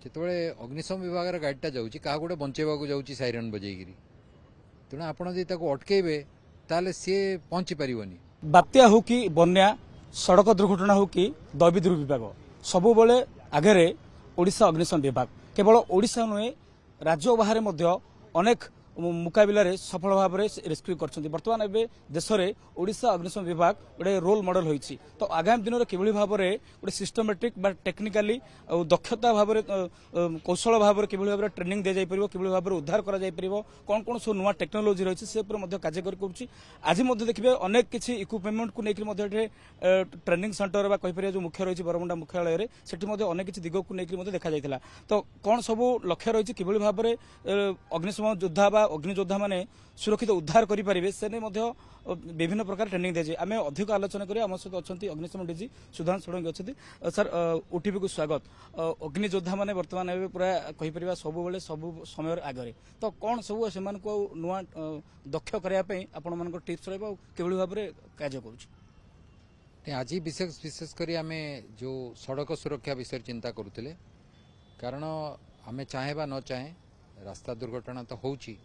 ଯେତେବେଳେ ଅଗ୍ନିଶମ ବିଭାଗର ଗାଡ଼ିଟା ଯାଉଛି କାହା ଗୋଟେ ବଞ୍ଚେଇବାକୁ ଯାଉଛି ସାଇରନ୍ ବଜେଇକିରି, ତେଣୁ ଆପଣ ଯଦି ତାକୁ ଅଟକେଇବେ ତାହେଲେ ସିଏ ପହଞ୍ଚି ପାରିବନି। ବାତ୍ୟା ହଉ କି ବନ୍ୟା, ସड़क दुर्घटना हूँ कि दैवी दुर्विपाक सबुबले आगे ओडिशा अग्निशम विभाग केवल ओडिशा नुहे राज्य बाहर अनेक मुकाबिला सफल भाव में रेस्क्यू कर बर्तमान एवं देश में ओडिशा अग्निशम विभाग गोटे रोल मॉडल होती तो आगामी दिन में किभली भाव में गोटे सिस्टमेटिक बा टेक्निकाली दक्षता भाव में कौशल भाव में किभली भाव में ट्रेनिंग दी जापर किभली भाव में उद्धार कर कौन कौन सब नुआ टेक्नोलोजी रही से कार्य कर आज देखिए अनेक किसी इक्विपमेंट को लेकर ट्रेनिंग सेंटर कहीपर जो मुख्य रही बरमुंडा मुख्यालय से अनेक किसी दिग को लेकर देखा जाता तो कौन सब लक्ष्य रही किभली भाव में अग्निशम योद्धा बा अग्नियोद्धा माने सुरक्षित उद्धार करें से विभिन्न प्रकार ट्रेनिंग दी जाए आम अधिक आलोचना करें आम सहित अच्छा अग्निशम डीजी सुधांशु षडंगी अच्छा सर ओटीवी को स्वागत अग्नियोद्धा मैंने बर्तमान पूरा कहीपर सब सब समय आगे तो कौन सब से नुआ दक्ष करने आपण मान टिप्स रही भाव में कार्य कर आज विशेषकर आम जो सड़क सुरक्षा विषय चिंता करुले कारण आम चाहे बा न चाहे रास्ता दुर्घटना तो होची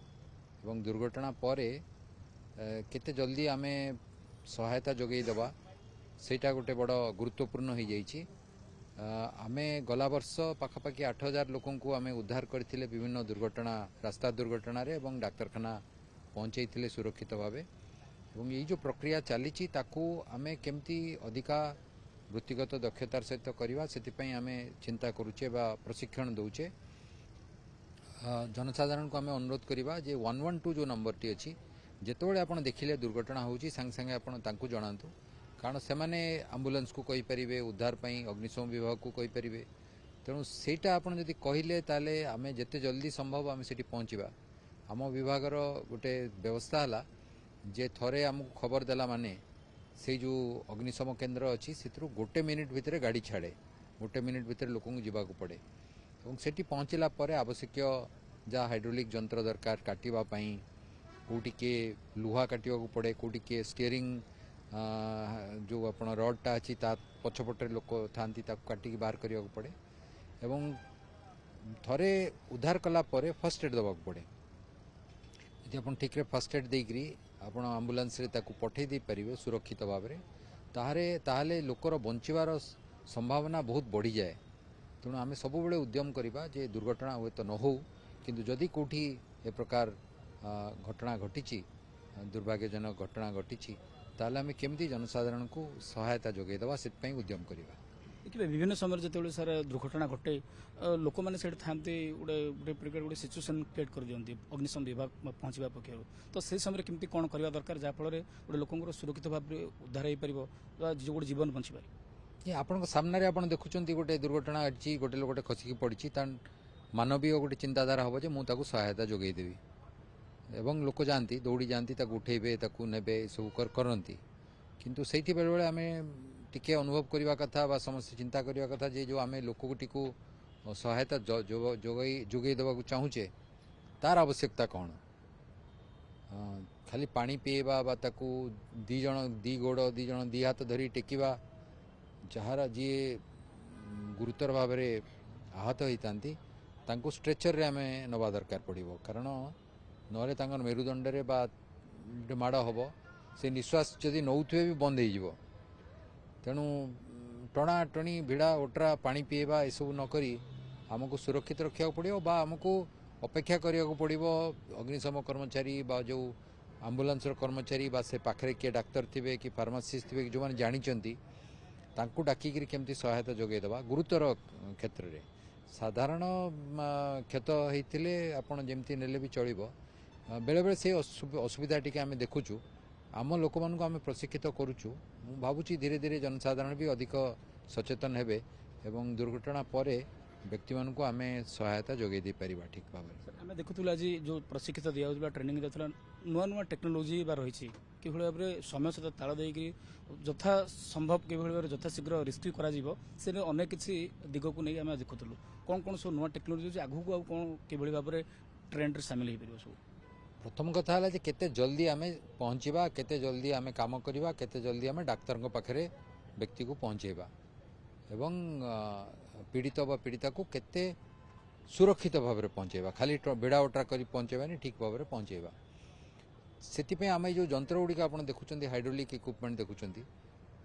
एवं दुर्घटना परे केते जल्दी आम सहायता जोगई देवा सेटा गोटे बड़ गुरुत्वपूर्ण हो जाइए। आम गला वर्ष पाखापाखि 8,000 लोकों को आम उद्धार करथिले विभिन्न दुर्घटना रास्ता दुर्घटना रे एवं डाक्तरखाना पहुंचाई सुरक्षित भावे एवं ये जो प्रक्रिया चली आम केमती अधिका वृत्तिगत दक्षतार सहित करवा से आम चिंता करुचे बा प्रशिक्षण दौचे जनसाधारण को आम अनुरोध करवा जे 112 जो नंबर टी अच्छी जितेबाला आप देखिले दुर्घटना होची सांगे सांगे आपण तांकू जणातु कारण से माने एम्बुलेंस को कहि परिबे उद्धार पई अग्निशम विभाग को कहि परिबे तेणु सेटा आपण जदि कहिले ताले आमे जेते जल्दी संभव आमे सेठी पहुंचीबा आम विभागर गोटे व्यवस्था हला जे थरे आमको खबर देला माने से जो अग्निशम केन्द्र अच्छी से गोटे मिनिट भितर गाड़ी छाड़े गोटे मिनिट भितर लोक जावाक पड़े और सेठी पहुँचला आवश्यक जहाँ हाइड्रोलिक जंत्र दरकार काटिबा पई कोटी के लुहा काटिबा को पड़े कोटी के स्टीयरिंग जो आपण रडटा अच्छी ता पछपटे लोक थांती ताको काटिकी बाहर करिया को पड़े एवं थरे उद्धार कला परे फर्स्ट एड दबाक पड़े यदि आप ठीक फर्स्ट एड देकरी आपण एम्बुलेंस रे ताको पठे दे परिबे सुरक्षित भाव में ताहले लोकर बंचीबार संभावना बहुत बढ़ी जाए तेणु आम सब बेले उद्यम करवा जे दुर्घटना हुए तो न हो किंतु जदि कौटी ए प्रकार घटना घटी दुर्भाग्यजनक घटना घटी ताहले आम केमती जनसाधारण को सहायता जोगे देवा से उद्यम करवा देखिए विभिन्न समय जो सर दुर्घटना घटे लोक मैंने से था गोटे गोटे सिचुएसन क्रिएट कर दिखती अग्निशम विभाग पहुँचा पक्ष तो से समय केमती कौन करवा दरकार जहाँफल गोटे लोक सुरक्षित भाव में उद्धार हो पार गोटे जीवन बची पार ये आपण सामने आप देखुं गोटे दुर्घटना अच्छी गोटे लोग खसिकी पड़ी मानवीय गोटे चिंताधारा हम जो मुझे सहायता जोगेदेवी एवं लोक जाती दौड़ी जाती उठेबे ने सब करती किंतु से बेले बेले आम टिके अनुभव करने कथा समस्त चिंता करने कथा जे जो आम लोकटी को सहायता जोगई देवा चाहूचे तार आवश्यकता कौन खाली पानी पीवा दी जन दी गोड़ दी जन दी हाथ धरी टेकिवा जार जी गुरुतर भाव में आहत होती स्ट्रेचर रे आम नवा दरकार पड़ो कारण नले मेरुदंड रे माड़ हम से निश्वास जदि नौथे भी बंद हो तेणु टणा टणी भिड़ा ओटरा पानी पीवा यसबू नक आमको सुरक्षित रखा पड़ो बा आमको अपेक्षा करने पड़ो अग्निशम कर्मचारी बा जो आम्बुलांस कर्मचारी बा से पाखे किए डाक्तर थे कि फार्मासीस्ट थे जो मैंने जानी तांकु डाकिकी केमती सहायता जोगे देवा गुरुतर क्षेत्र में साधारण क्षत होते आपड़ जमती नेले भी चलो बेले बेले से असुविधा टी आम देखुचु आम लोक मान आम प्रशिक्षित करुचु भावुची धीरे धीरे जनसाधारण भी अधिक सचेतन हेबे एवं दुर्घटना परे व्यक्ति मान को आम सहायता जोगे दे पारिबा ठीक भाव में आम देखुला आज जो प्रशिक्षित दिया ट्रेनिंग दिया नुआ नुआ टेक्नोलोजी रही कि भाव में समय सहित ताल देकी यथा संभव कि भाव यथाशीघ्र रेस्क्यू कर अनेक किसी दिग को नहीं आम देखुलू कौन कौन सब नुआ टेक्नोलोजी आगू को कौन कि भाव में ट्रेंड सामिल हो पार सब प्रथम कथा है केते जल्दी आम पहुँचवा केते जल्दी आम काम करवा केते जल्दी आम डाक्तर पाखे व्यक्ति को पहुँचेबा एवं पीड़ित बा पीड़िता को केते सुरक्षित भाव में पहुँचेबा खाली बेड़ा ओट्रा कर पहुँचेबानी ठीक भाव में पहुँचेबा से आम जो जंत्र गुड़िक आप देखुं हाइड्रोलिक इक्विपमेंट देखुं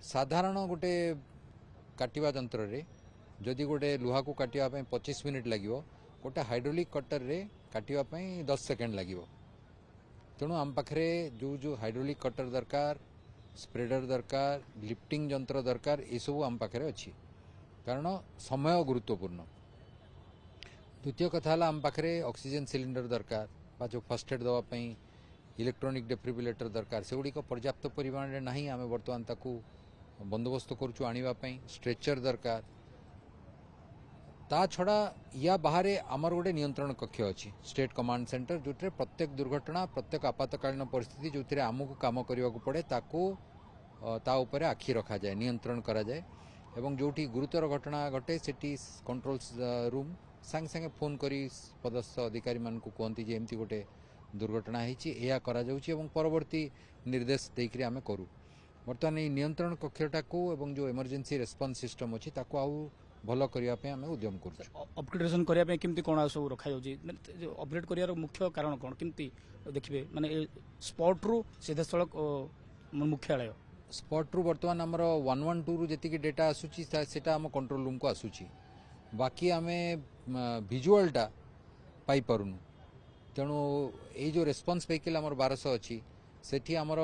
साधारण गोटे काटिबा जंत्र रे जदि गोटे लुहा को काटिबा 25 मिनिट लगे गोटे हाइड्रोलिक कटर रे काटिबा 10 सेकेंड लगे तेणु आम पाखे जो जो हाइड्रोलिक कटर दरकार स्प्रेडर दरकार लिफ्टिंग जंत्र दरकार ये सब आम पाखे अच्छी कारण समय गुरुत्वपूर्ण द्वितीय कथा आम पाखे ऑक्सीजन सिलिंडर दरकार बा जो फर्स्ट एड दवाई इलेक्ट्रॉनिक डेफिब्रिलेटर दरकार से गुड़िक पर्याप्त परिमाण में नहीं आम बर्तमान ताकू बंदोबस्त करुचु आने स्ट्रेचर दरकार ता छड़ा या बाहर आमर गोटे नियंत्रण कक्ष अच्छी स्टेट कमांड सेंटर जो प्रत्येक दुर्घटना प्रत्येक आपातकालीन परिस्थिति जो आमको काम करने को पड़े ताकू ता उपरे आखि रखा जाए नियंत्रण करा जाए एवं जोटी गुरुतर घटना घटे सेठी कंट्रोल रूम सांगे सांगे फोन करी पदस्थ अधिकारी मान को कहती जे एमती गोटे दुर्घटना होया करा जाउछि एवं परवर्ती निर्देश देकरी आमे करू बर्तमान ये नियंत्रण कक्षटा को एवं जो इमरजेंसी रेस्पॉन्स सिस्टम अच्छी ताकू आउ भल करने आम उद्यम कर अपग्रेडेशन करने केमती कौन सब रखा अपग्रेड कर मुख्य कारण कौन केमती देखिए माने स्पॉट रु सीधा सड़क मुख्यालय स्पॉट रु बर्तमान आमर 112 रु जेतिकी डेटा आसूची सेटा आम कंट्रोल रूम को आसूची बाकी आमे विजुअलटा पाई पारुनु तेणु ये जो रेस्पॉन्स व्हीकल आमर 1200 अच्छी सेठी आमर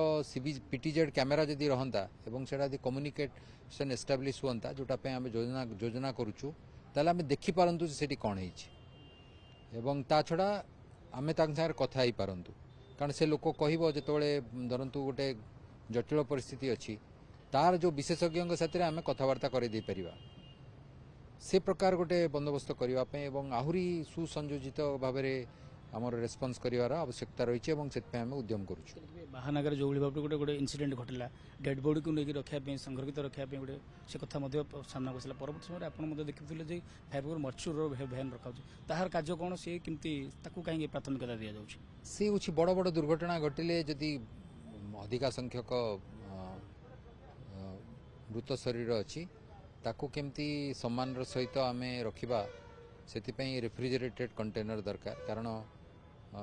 पीटीजेड कैमेरा जदि रहंता एवं सेटा यदि कम्युनिकेशन एस्टाब्लिश हुआ जोटा पे आमे योजना करूछु ताले आमे देखि पारंतु सेठी कोन हेछि एवं ता छड़ा आमे तांग सागर कथा ही पारंतु कारण से लोक कहबो जेतोळे धरंतु गोटे जटिल परिस्थिति अच्छी तार जो विशेषज्ञ साथ आमे कथबार्ता करे दे परिबा से प्रकार गोटे बंदोबस्त करने एवं आहुरी सुसंयोजित भाव में आमर रेस्पॉन्स करार आवश्यकता रही है आम उद्यम करुँ महानगर जो भाव गोटे गोटे इनसीडेंट घटला डेड बॉडी को लेकिन रखापी संरक्षित रखापी गोटे से कथा सामना को परवर्त समय आप देखुले फाइबर मर्चुर भैन रखा तार कार्य कौन सी कमी कहीं प्राथमिकता दि जाऊँगी सी हूँ बड़ बड़ दुर्घटना घटिले जदि अधिका संख्यक मृत शरीर अच्छी ताकू केमती सम्मान सहित आम रखा से रेफ्रिजरेटेड कंटेनर दरकार कारण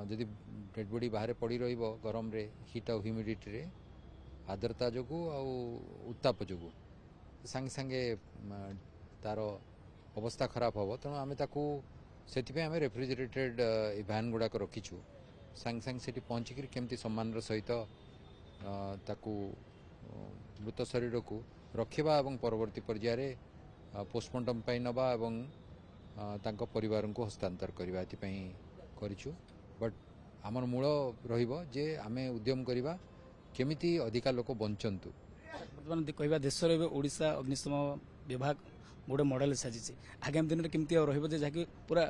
जदि डेड बॉडी बाहर पड़ी रहिबो गरम रे हीट और ह्यूमिडिटी रे आर्द्रता जोगु आउ उत्ताप जोगु सांगे सांगे तार अवस्था खराब हम तेणु आम ताकू से आम रेफ्रिजरेटेड भैन गुड़ाक रखीचु सांगे सांगे से पहुँचिक केमती सम्मान सहित ताकू मृत शरीर को रखा और परवर्ती पर्यायर पोस्टमार्टम पाई नबा एवं तांको परिवार को हस्तांतर करवा करिछु बट आमर मूल रहिबो जे आमे उद्यम करवा केमिति अधिका लोक बंचंतु बर्तमान कहवा देश ओडिशा अग्निशम विभाग गोटे मॉडल साजिছে आगामी दिन में केमती रहिबो जे जाके पूरा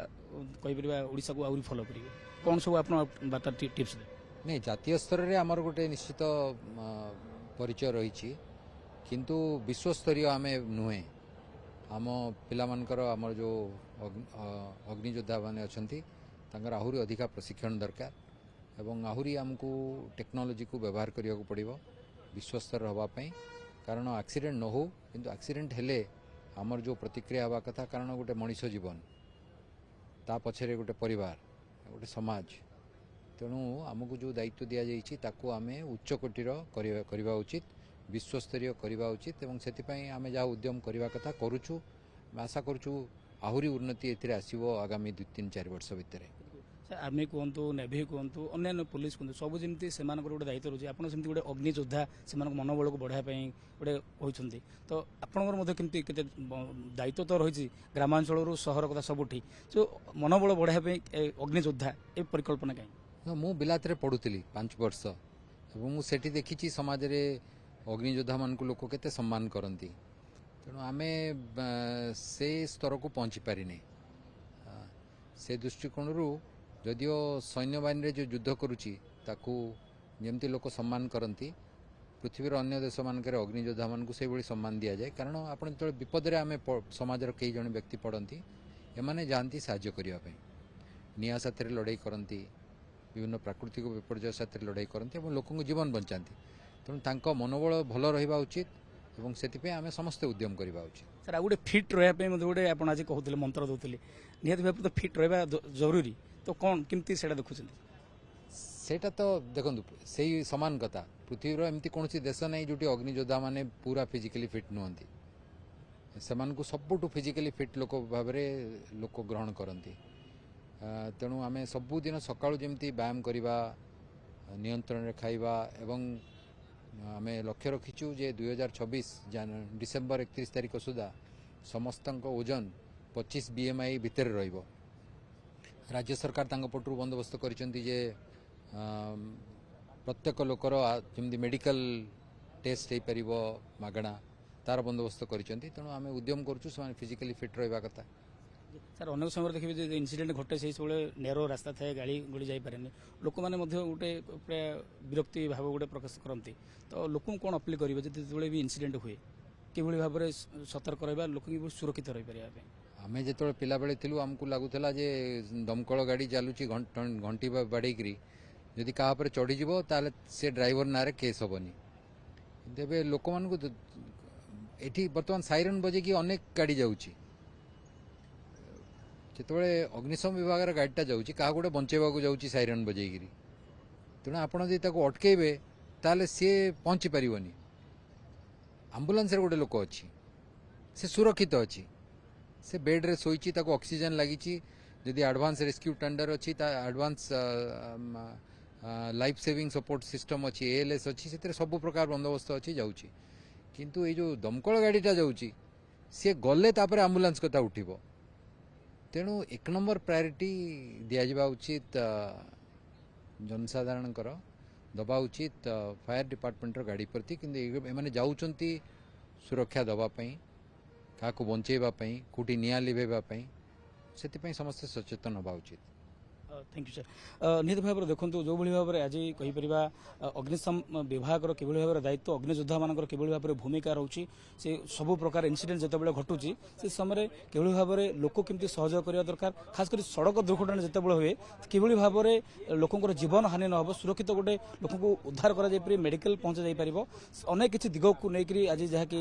कहि परिबा ओडिशा को आउरी फॉलो करिवे कोन सब आपन बाता टिप्स दे नहीं जातीय स्तर रे आमर गोटे निश्चित परिचय रही किंतु विश्वस्तरीय आमे नुहे आम पिलामानकर आमर जो अग्नियोद्धा माने अछंती तांकर आहुरी अधिका प्रशिक्षण दरकार एवं आहुरी आमको टेक्नोलोजी को व्यवहार करिया को पड़िबो विश्वस्तर हवा पई कारण एक्सीडेंट न हो किंतु एक्सीडेंट हेले आमर जो प्रतिक्रिया हवा कथा कारण गोटे मनीष जीवन ता पछरे गोटे परिवार गोटे समाज तेणु आमको जो दायित्व दि जाइछि ताकू आमे उच्च कोटिर करबा उचित विश्वस्तरीय करबा उचित एवं सेतिपई आमे जा उद्यम करबा कथा करूछु आशा करूछु आहुरी उन्नति एथिरे आसीबो आगामी 2-3-4 वर्ष भितरे आर्मी कहतु नेभी कहतु अन्य पुलिस कहतु सब जमी से गोटे दायित्व रोचे आप गोटे अग्नि योद्धा से मनोबल को बढ़ाई गोटे होती तो आपंकर केते दायित्व तो रही ग्रामांचल सहर कथा सबुठी जो मनोबल बढ़ाई अग्नि योद्धा ये परिकल्पना कहीं मु बिलात पढ़ुली 5 वर्ष मुझे देखी समाज में अग्नियोद्धा मान को लोक केते सम्मान करती तेणु आमे से स्तर को पहुँची पारिने से दृष्टिकोण जदिओ सैन्य बाहिनी जो युद्ध करुच्ची ताकू जमती लोक सम्मान करती पृथ्वीर अन्य देश मानक अग्नियोद्धा मान से भाई सम्मान दि जाए कारण आप जो विपद में आम समाजर कई जन व्यक्ति पड़ती एमाने जाती साहाय्य करने निआ साथ लड़ाई करती विभिन्न प्राकृतिक विपर्य साथ लड़ाई करती लोक जीवन बचाती तेणु तांको मनोबल भल रहा उचित ଏବଂ ସେଥିପାଇଁ ଆମେ ସମସ୍ତେ ଉଦ୍ୟମ କରିବା ଉଚିତ। ସାର୍ ଆଉ ଗୋଟେ ଫିଟ୍ ରହିବା ପାଇଁ ମଧ୍ୟ ଗୋଟେ ଆପଣ ଆଜି କହୁଥିଲେ ମନ୍ତ୍ର ଦେଉଥିଲେ ନିହାତି ଭାବରେ ତ ଫିଟ୍ ରହିବା ଜରୁରୀ ତ କ'ଣ କେମିତି ସେଇଟା ଦେଖୁଛନ୍ତି? ସେଇଟା ତ ଦେଖନ୍ତୁ ସେଇ ସମାନ କଥା ପୃଥିବୀର ଏମିତି କୌଣସି ଦେଶ ନାହିଁ ଯୋଉଠି ଅଗ୍ନିଯୋଦ୍ଧା ମାନେ ପୁରା ଫିଜିକାଲି ଫିଟ୍ ନୁହନ୍ତି। ସେମାନଙ୍କୁ ସବୁଠୁ ଫିଜିକାଲି ଫିଟ୍ ଲୋକ ଭାବରେ ଲୋକ ଗ୍ରହଣ କରନ୍ତି। ତେଣୁ ଆମେ ସବୁଦିନ ସକାଳୁ ଯେମିତି ବ୍ୟାୟାମ କରିବା, ନିୟନ୍ତ୍ରଣରେ ଖାଇବା ଏବଂ ଆମେ ଲକ୍ଷ୍ୟ ରଖିଛୁ ଯେ 2026 ଡିସେମ୍ବର 31 ତାରିଖ ସୁଦ୍ଧା ସମସ୍ତଙ୍କ ଓଜନ 25 BMI ଭିତରେ ରହିବ। ରାଜ୍ୟ ସରକାର ତାଙ୍କ ପଟରୁ ବନ୍ଦୋବସ୍ତ କରିଛନ୍ତି ଯେ ପ୍ରତ୍ୟେକ ଲୋକର ଯେମିତି ମେଡିକାଲ ଟେଷ୍ଟ ହେଇପାରିବ ମାଗଣା, ତାର ବନ୍ଦୋବସ୍ତ କରିଛନ୍ତି। ତେଣୁ ଆମେ ଉଦ୍ୟମ କରୁଛୁ ସେମାନେ ଫିଜିକାଲି ଫିଟ୍ ରହିବା କଥା। ସାର୍ ଅନେକ ସମୟରେ ଦେଖିବେ ଯେ ଇନସିଡେଣ୍ଟ ଘଟେ ସେଇ ସବୁବେଳେ ନେରୋ ରାସ୍ତା ଥାଏ, ଗାଡ଼ି ଗୁଡ଼ି ଯାଇପାରେନି, ଲୋକମାନେ ମଧ୍ୟ ଗୋଟେ ପ୍ରାୟ ବିରକ୍ତି ଭାବ ଗୋଟେ ପ୍ରକାଶ କରନ୍ତି। ତ ଲୋକଙ୍କୁ କ'ଣ ଅପିଲ କରିବେ ଯେତେବେଳେ ବି ଇନସିଡେଣ୍ଟ ହୁଏ କିଭଳି ଭାବରେ ସତର୍କ ରହିବା, ଲୋକ କିଭଳି ସୁରକ୍ଷିତ ରହିପାରିବା ପାଇଁ? ଆମେ ଯେତେବେଳେ ପିଲାବେଳେ ଥିଲୁ ଆମକୁ ଲାଗୁଥିଲା ଯେ ଦମକଳ ଗାଡ଼ି ଚାଲୁଛି ଘଣ୍ଟି ବାଡ଼େଇକିରି ଯଦି କାହା ଉପରେ ଚଢ଼ିଯିବ ତାହେଲେ ସେ ଡ୍ରାଇଭର ନାଁରେ କେସ୍ ହେବନି। କିନ୍ତୁ ଏବେ ଲୋକମାନଙ୍କୁ ଏଠି ବର୍ତ୍ତମାନ ସାଇରନ୍ ବଜେଇକି ଅନେକ ଗାଡ଼ି ଯାଉଛି। ଯେତେବେଳେ ଅଗ୍ନିଶମ ବିଭାଗର ଗାଡ଼ିଟା ଯାଉଛି କାହାକୁ ଗୋଟେ ବଞ୍ଚେଇବାକୁ ଯାଉଛି ସାଇରନ୍ ବଜେଇକିରି, ତେଣୁ ଆପଣ ଯଦି ତାକୁ ଅଟକେଇବେ ତାହେଲେ ସିଏ ପହଞ୍ଚି ପାରିବନି। ଆମ୍ବୁଲାନ୍ସରେ ଗୋଟେ ଲୋକ ଅଛି, ସେ ସୁରକ୍ଷିତ ଅଛି, ସେ ବେଡ୍ରେ ଶୋଇଛି, ତାକୁ ଅକ୍ସିଜେନ୍ ଲାଗିଛି। ଯଦି ଆଡଭାନ୍ସ ରେସ୍କ୍ୟୁ ଟେଣ୍ଡର ଅଛି, ତା advance life shaving support system ଅଛି, ALS ଅଛି, ସେଥିରେ ସବୁ ପ୍ରକାର ବନ୍ଦୋବସ୍ତ ଅଛି, ଯାଉଛି। କିନ୍ତୁ ଏଇ ଯେଉଁ ଦମକଳ ଗାଡ଼ିଟା ଯାଉଛି ସିଏ ଗଲେ ତାପରେ ଆମ୍ବୁଲାନ୍ସ କଥା ଉଠିବ। ତେଣୁ 1 ନମ୍ବର ପ୍ରାୟୋରିଟି ଦିଆଯିବା ଉଚିତ, ଜନସାଧାରଣଙ୍କର ଦେବା ଉଚିତ ଫାୟାର ଡିପାର୍ଟମେଣ୍ଟର ଗାଡ଼ି ପ୍ରତି। କିନ୍ତୁ ଏମାନେ ଯାଉଛନ୍ତି ସୁରକ୍ଷା ଦେବା ପାଇଁ, କାହାକୁ ବଞ୍ଚେଇବା ପାଇଁ, କେଉଁଠି ନିଆଁ ଲିଭେଇବା ପାଇଁ, ସେଥିପାଇଁ ସମସ୍ତେ ସଚେତନ ହେବା ଉଚିତ। Thank you sir. निहत भाव में देखो जो भाव में आज कहीपर अग्निशम विभाग किभली भाव दायित्व, अग्नियोद्धा मान किभली भाव में भूमिका रोचे, से सब प्रकार इनसीडेंट जिते घटुची से समय किभली भाव में लोक केमती सहयोग करने दरकार, खासकर सड़क दुर्घटना जिते हुए किभली भाव में लोकंर जीवन हानि न हो, सुरक्षित गोटे लोक उद्धार कर मेडिकल पहुंचा जाई परिबो। अनेक किसी दिग को लेकर आज जहाँकि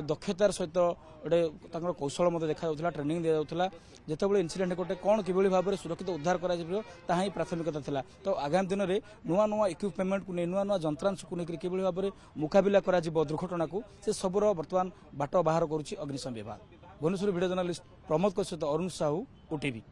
दक्षतार सहित गोटे कौशल मत देखा ट्रेनिंग दिया जाता जिते इनसीडेंट गोटे कौन किभली भाव में सुरक्षित उद्धार करा ताही प्राथमिकता थिला। तो आगामी दिन में नुआ नुआ इक्विपमेंट को नुआ नुआ जंत्रांश को लेकर किभली भाव में मुकाबिला करा दुर्घटना को से सबुर बर्तमान बाट बाहर करुच्ची अग्निशम विभाग। भुवनेश्वर वीडियो जर्नालिस्ट प्रमोद सहित अरुण साहू, OTV।